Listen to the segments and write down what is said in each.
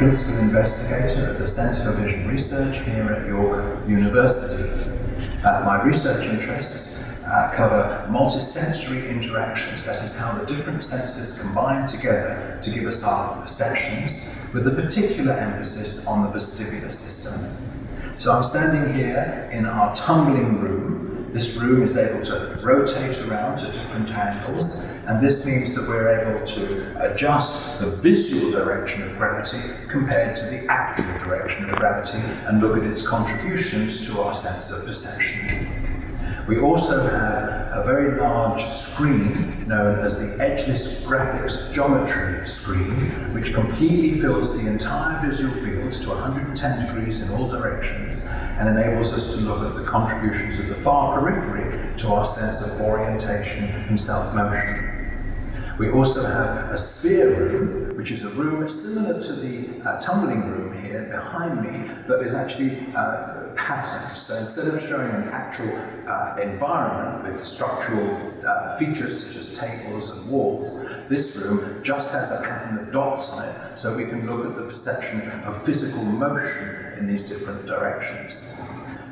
principal investigator at the Centre for Vision Research here at York University. My research interests cover multisensory interactions, that is how the different senses combine together to give us our perceptions, with a particular emphasis on the vestibular system. So I'm standing here in our tumbling room. This room is able to rotate around to different angles, and this means that we're able to adjust the visual direction of gravity compared to the actual direction of gravity and look at its contributions to our sense of perception. We also have a very large screen known as the edgeless graphics geometry screen, which completely fills the entire visual field to 110 degrees in all directions and enables us to look at the contributions of the far periphery to our sense of orientation and self-motion. We also have a sphere room, which is a room similar to the tumbling room here behind me, but is actually patterned. So instead of showing an actual environment with structural features such as tables and walls, this room just has a pattern of dots on it, so we can look at the perception of physical motion in these different directions.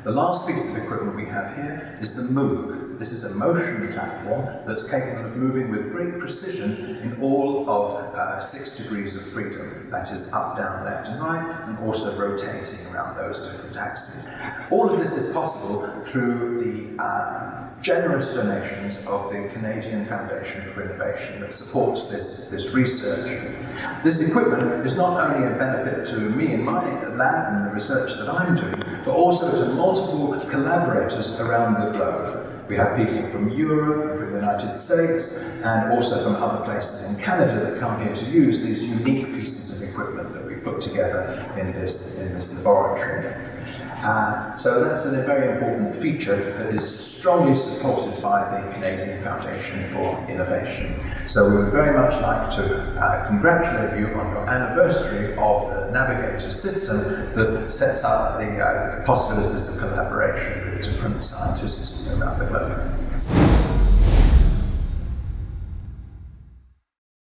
The last piece of equipment we have here is the MOOC. This is a motion platform that's capable of moving with great precision in all of 6 degrees of freedom. That is up, down, left and right, and also rotating around those different axes. All of this is possible through the generous donations of the Canadian Foundation for Innovation that supports this research. This equipment is not only a benefit to me and my lab and the research that I'm doing, but also to multiple collaborators around the globe. We have people from Europe, from the United States, and also from other places in Canada that come here to use these unique pieces of equipment that we put together in this laboratory. So that's a very important feature that is strongly supported by the Canadian Foundation for Innovation. So we would very much like to congratulate you on your anniversary of the Navigateur system that sets up the possibilities of collaboration with different scientists around the globe.